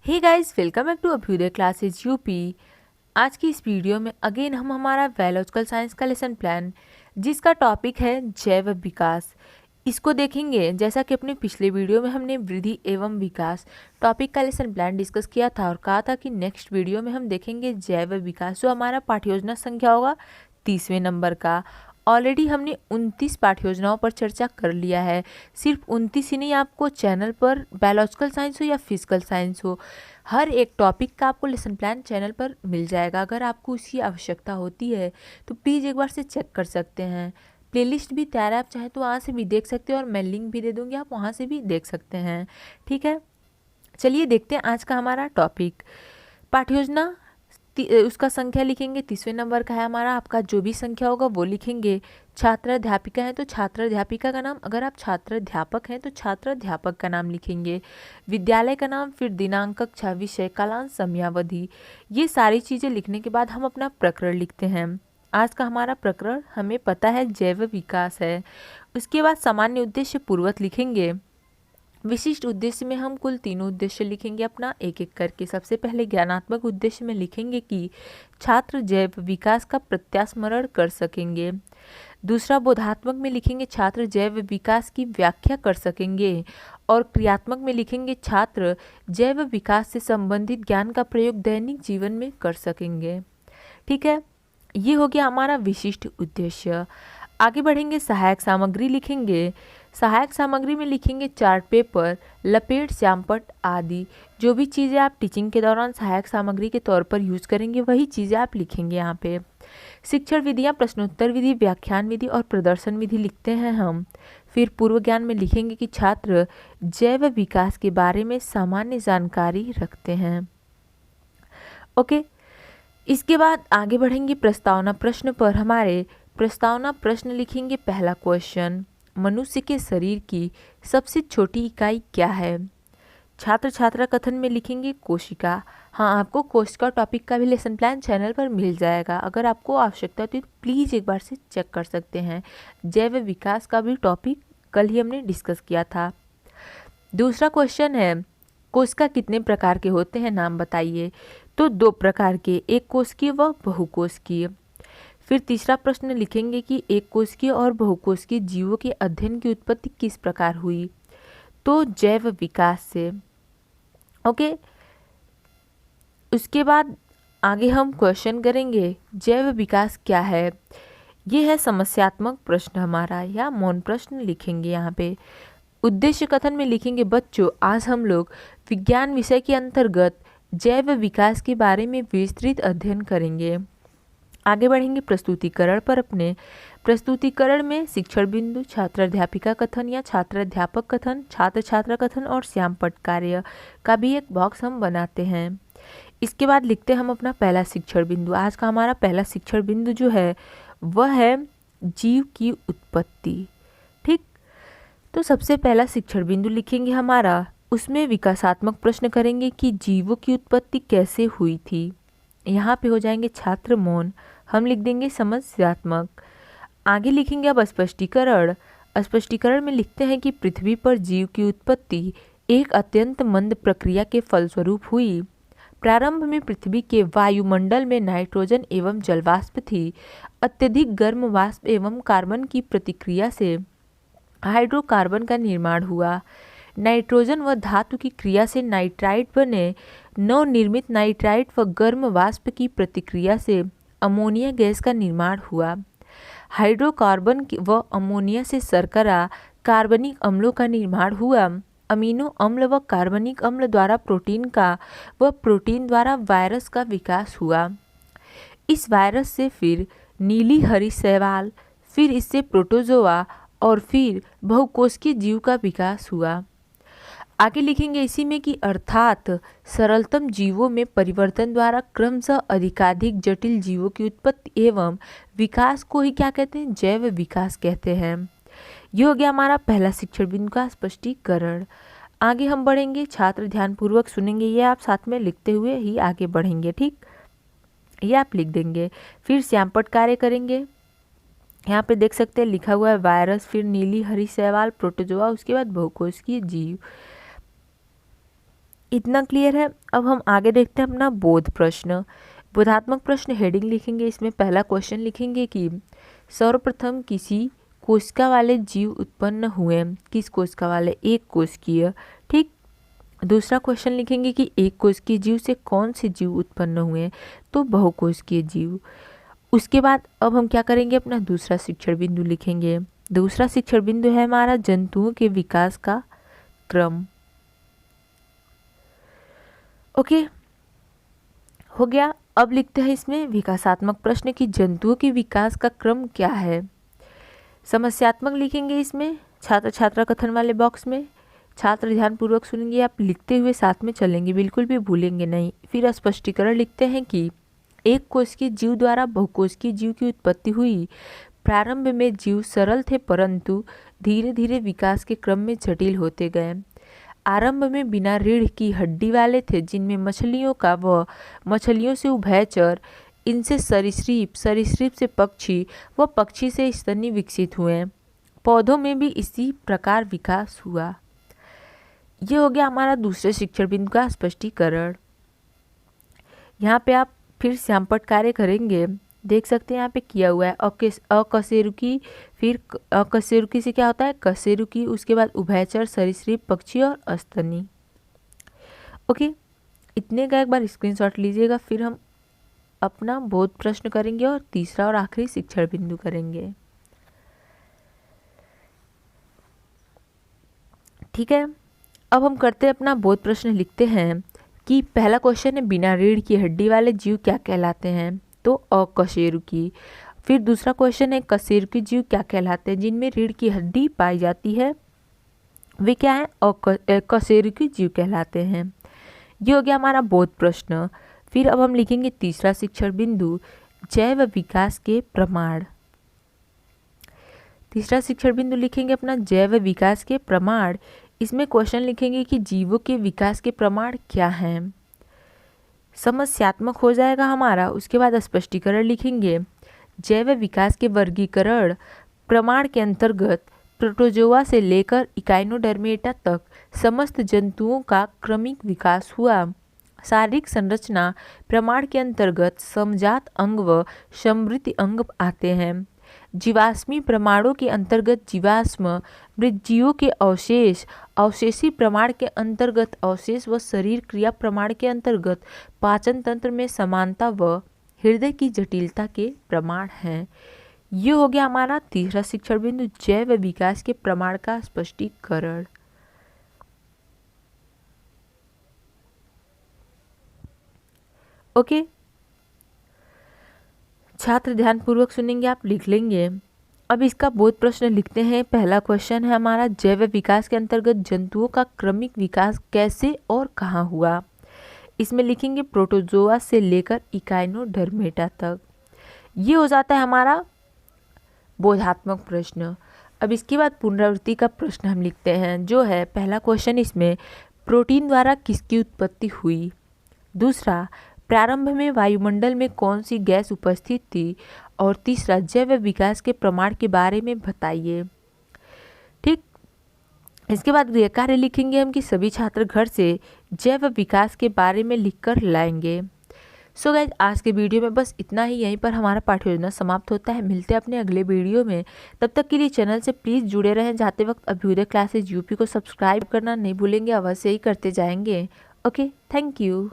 Hey guys, welcome back to Abhyudaya classes UP. आज की इस वीडियो में अगेन हम हमारा बायोलॉजिकल साइंस का लेसन प्लान जिसका टॉपिक है जैव विकास, इसको देखेंगे। जैसा कि अपने पिछले वीडियो में हमने वृद्धि एवं विकास टॉपिक का लेसन प्लान डिस्कस किया था और कहा था कि नेक्स्ट वीडियो में हम देखेंगे जैव विकास, जो हमारा पाठ्य योजना संख्या होगा 30वें नंबर का। ऑलरेडी हमने 29 पाठ्य योजनाओं पर चर्चा कर लिया है। सिर्फ 29 ही नहीं, आपको चैनल पर बायोलॉजिकल साइंस हो या फिजिकल साइंस हो, हर एक टॉपिक का आपको लेसन प्लान चैनल पर मिल जाएगा। अगर आपको उसकी आवश्यकता होती है तो प्लीज़ एक बार से चेक कर सकते हैं। प्लेलिस्ट भी तैयार है, आप चाहे तो वहाँ से भी देख सकते हो और मैं लिंक भी दे दूँगी, आप वहाँ से भी देख सकते हैं। ठीक है, चलिए देखते हैं आज का हमारा टॉपिक। पाठ्य योजना उसका संख्या लिखेंगे 30वें नंबर का है हमारा। आपका जो भी संख्या होगा वो लिखेंगे। छात्र अध्यापिका है तो छात्र अध्यापिका का नाम, अगर आप छात्र अध्यापक हैं तो छात्र अध्यापक का नाम लिखेंगे। विद्यालय का नाम, फिर दिनांक, कक्षा, विषय, कालांश, समयावधि, ये सारी चीज़ें लिखने के बाद हम अपना प्रकरण लिखते हैं। आज का हमारा प्रकरण हमें पता है जैव विकास है। उसके बाद सामान्य उद्देश्य पूर्वक लिखेंगे। विशिष्ट उद्देश्य में हम कुल 3 उद्देश्य लिखेंगे अपना एक एक करके। सबसे पहले ज्ञानात्मक उद्देश्य में लिखेंगे कि छात्र जैव विकास का प्रत्यास्मरण कर सकेंगे। दूसरा बोधात्मक में लिखेंगे छात्र जैव विकास की व्याख्या कर सकेंगे। और क्रियात्मक में लिखेंगे छात्र जैव विकास से संबंधित ज्ञान का प्रयोग दैनिक जीवन में कर सकेंगे। ठीक है, ये हो गया हमारा विशिष्ट उद्देश्य। आगे बढ़ेंगे, सहायक सामग्री लिखेंगे। सहायक सामग्री में लिखेंगे चार्ट पेपर, लपेट, श्यामपट्ट आदि। जो भी चीज़ें आप टीचिंग के दौरान सहायक सामग्री के तौर पर यूज़ करेंगे वही चीज़ें आप लिखेंगे यहाँ पे। शिक्षण विधियाँ, प्रश्नोत्तर विधि, व्याख्यान विधि और प्रदर्शन विधि लिखते हैं हम। फिर पूर्व ज्ञान में लिखेंगे कि छात्र जैव विकास के बारे में सामान्य जानकारी रखते हैं। ओके, इसके बाद आगे बढ़ेंगे प्रस्तावना प्रश्न पर। हमारे प्रस्तावना प्रश्न लिखेंगे। पहला क्वेश्चन, मनुष्य के शरीर की सबसे छोटी इकाई क्या है? छात्र छात्रा कथन में लिखेंगे कोशिका। हाँ, आपको कोशिका टॉपिक का भी लेसन प्लान चैनल पर मिल जाएगा। अगर आपको आवश्यकता होती है तो प्लीज़ एक बार से चेक कर सकते हैं। जैव विकास का भी टॉपिक कल ही हमने डिस्कस किया था। दूसरा क्वेश्चन है, कोशिका कितने प्रकार के होते हैं, नाम बताइए। तो 2 प्रकार के, एक कोशिकीय व बहुकोशिकीय। फिर तीसरा प्रश्न लिखेंगे कि एक कोशिकीय और बहुकोशिकीय जीवों के अध्ययन की उत्पत्ति किस प्रकार हुई? तो जैव विकास से। ओके, उसके बाद आगे हम क्वेश्चन करेंगे जैव विकास क्या है। ये है समस्यात्मक प्रश्न हमारा, या मौन प्रश्न लिखेंगे यहाँ पे। उद्देश्य कथन में लिखेंगे बच्चों, आज हम लोग विज्ञान विषय के अंतर्गत जैव विकास के बारे में विस्तृत अध्ययन करेंगे। आगे बढ़ेंगे प्रस्तुतिकरण पर। अपने प्रस्तुतिकरण में शिक्षण बिंदु, छात्र अध्यापिका कथन या छात्र अध्यापक कथन, छात्र छात्रा कथन और श्यामपट्ट कार्य का भी एक बॉक्स हम बनाते हैं। इसके बाद लिखते हैं हम अपना पहला शिक्षण बिंदु। आज का हमारा पहला शिक्षण बिंदु जो है वह है जीव की उत्पत्ति। ठीक, तो सबसे पहला शिक्षण बिंदु लिखेंगे हमारा, उसमें विकासात्मक प्रश्न करेंगे कि जीवों की उत्पत्ति कैसे हुई थी। यहाँ पे हो जाएंगे छात्र मौन, हम लिख देंगे समस्यात्मक। आगे लिखेंगे अब स्पष्टीकरण। स्पष्टीकरण में लिखते हैं कि पृथ्वी पर जीव की उत्पत्ति एक अत्यंत मंद प्रक्रिया के फलस्वरूप हुई। प्रारंभ में पृथ्वी के वायुमंडल में नाइट्रोजन एवं जलवाष्प थी। अत्यधिक गर्म वाष्प एवं कार्बन की प्रतिक्रिया से हाइड्रोकार्बन का निर्माण हुआ। नाइट्रोजन व धातु की क्रिया से नाइट्राइट बने। नवनिर्मित नाइट्राइट व गर्म वाष्प की प्रतिक्रिया से अमोनिया गैस का निर्माण हुआ। हाइड्रोकार्बन व अमोनिया से शर्करा, कार्बनिक अम्लों का निर्माण हुआ। अमीनो अम्ल व कार्बनिक अम्ल द्वारा प्रोटीन का व प्रोटीन द्वारा वायरस का विकास हुआ। इस वायरस से फिर नीली हरी शैवाल, फिर इससे प्रोटोजोआ और फिर बहुकोशिकीय जीव का विकास हुआ। आगे लिखेंगे इसी में कि अर्थात सरलतम जीवों में परिवर्तन द्वारा क्रमशः अधिकाधिक जटिल जीवों की उत्पत्ति एवं विकास को ही क्या कहते हैं, जैव विकास कहते हैं। ये हो गया हमारा पहला शिक्षण बिंदु का स्पष्टीकरण। आगे हम बढ़ेंगे, छात्र ध्यानपूर्वक सुनेंगे, ये आप साथ में लिखते हुए ही आगे बढ़ेंगे। ठीक, ये आप लिख देंगे। फिर श्यामपट्ट कार्य करेंगे। यहाँ पे देख सकते हैं लिखा हुआ है वायरस, फिर नीली हरी शैवाल, प्रोटोजोआ, उसके बाद बहुकोशिकीय जीव। इतना क्लियर है। अब हम आगे देखते हैं अपना बोध प्रश्न। बोधात्मक प्रश्न हेडिंग लिखेंगे। इसमें पहला क्वेश्चन लिखेंगे कि सर्वप्रथम किसी कोशिका वाले जीव उत्पन्न हुए। किस कोशिका वाले? एक कोशिकीय। ठीक। दूसरा क्वेश्चन लिखेंगे कि एक कोशिकीय जीव से कौन से जीव उत्पन्न हुए? तो बहुकोशिकीय जीव। उसके बाद अब हम क्या करेंगे? अपना दूसरा शिक्षण बिंदु लिखेंगे। दूसरा शिक्षण बिंदु है हमारा जंतुओं के विकास का क्रम। ओके, हो गया। अब लिखते हैं इसमें विकासात्मक प्रश्न कि जंतुओं के विकास का क्रम क्या है। समस्यात्मक लिखेंगे इसमें छात्र छात्रा कथन वाले बॉक्स में। छात्र ध्यानपूर्वक सुनेंगे, आप लिखते हुए साथ में चलेंगे, बिल्कुल भी भूलेंगे नहीं। फिर स्पष्टीकरण लिखते हैं कि एक कोशिकीय जीव द्वारा बहुकोशिकीय जीव की उत्पत्ति हुई। प्रारंभ में जीव सरल थे, परंतु धीरे धीरे विकास के क्रम में जटिल होते गए। आरंभ में बिना रीढ़ की हड्डी वाले थे, जिनमें मछलियों का व मछलियों से उभयचर, इनसे सरीसृप, सरीसृप से पक्षी व पक्षी से स्तनी विकसित हुए। पौधों में भी इसी प्रकार विकास हुआ। ये हो गया हमारा दूसरे शिक्षण बिंदु का स्पष्टीकरण। यहाँ पे आप फिर श्यामपट्ट कार्य करेंगे, देख सकते हैं यहाँ पे किया हुआ है। अकशेरुकी, फिर अकशेरुकी से क्या होता है? कशेरुकी, उसके बाद उभयचर, सरीसृप, पक्षी और स्तनी। ओके, इतने का एक बार स्क्रीनशॉट लीजिएगा। फिर हम अपना बोध प्रश्न करेंगे और तीसरा और आखिरी शिक्षण बिंदु करेंगे। ठीक है, अब हम करते हैं अपना बोध प्रश्न। लिखते हैं कि पहला क्वेश्चन है बिना रीढ़ की हड्डी वाले जीव क्या कहलाते हैं? तो अकशेरुकी। फिर दूसरा क्वेश्चन है कशेरुकी जीव क्या कहलाते हैं? जिनमें रीढ़ की हड्डी पाई जाती है वे क्या है? कशेरुकी जीव कहलाते हैं। ये हो गया हमारा बोध प्रश्न। फिर अब हम लिखेंगे तीसरा शिक्षण बिंदु जैव विकास के प्रमाण। तीसरा शिक्षण बिंदु लिखेंगे अपना जैव विकास के प्रमाण। इसमें क्वेश्चन लिखेंगे कि जीवों के विकास के प्रमाण क्या हैं। समस्यात्मक हो जाएगा हमारा। उसके बाद स्पष्टीकरण लिखेंगे। जैव विकास के वर्गीकरण प्रमाण के अंतर्गत प्रोटोजोआ से लेकर इकाइनोडर्मेटा तक समस्त जंतुओं का क्रमिक विकास हुआ। शारीरिक संरचना प्रमाण के अंतर्गत समजात अंग व समृद्धि अंग आते हैं। जीवाश्मी प्रमाणों के अंतर्गत जीवाश्म मृतजीवों के अवशेष, अवशेषी प्रमाण के अंतर्गत अवशेष व शरीर क्रिया प्रमाण के अंतर्गत पाचन तंत्र में समानता व हृदय की जटिलता के प्रमाण हैं। ये हो गया हमारा तीसरा शिक्षण बिंदु जैव विकास के प्रमाण का स्पष्टीकरण। ओके, छात्र ध्यानपूर्वक सुनेंगे, आप लिख लेंगे। अब इसका बोध प्रश्न लिखते हैं। पहला क्वेश्चन है हमारा जैव विकास के अंतर्गत जंतुओं का क्रमिक विकास कैसे और कहाँ हुआ। इसमें लिखेंगे प्रोटोजोआ से लेकर इकाइनोडर्मेटा तक। ये हो जाता है हमारा बोधात्मक प्रश्न। अब इसके बाद पुनरावृत्ति का प्रश्न हम लिखते हैं, जो है पहला क्वेश्चन इसमें प्रोटीन द्वारा किसकी उत्पत्ति हुई। दूसरा, प्रारंभ में वायुमंडल में कौन सी गैस उपस्थित थी। और तीसरा, जैव विकास के प्रमाण के बारे में बताइए। ठीक, इसके बाद गृह कार्य लिखेंगे हम कि सभी छात्र घर से जैव विकास के बारे में लिखकर लाएंगे। सो गाइज, आज के वीडियो में बस इतना ही। यहीं पर हमारा पाठ्य योजना समाप्त होता है। मिलते हैं अपने अगले वीडियो में। तब तक के लिए चैनल से प्लीज़ जुड़े रहें। जाते वक्त अभ्युदय क्लासेज यूपी को सब्सक्राइब करना नहीं भूलेंगे, अवश्य ही करते जाएंगे। Okay, thank you.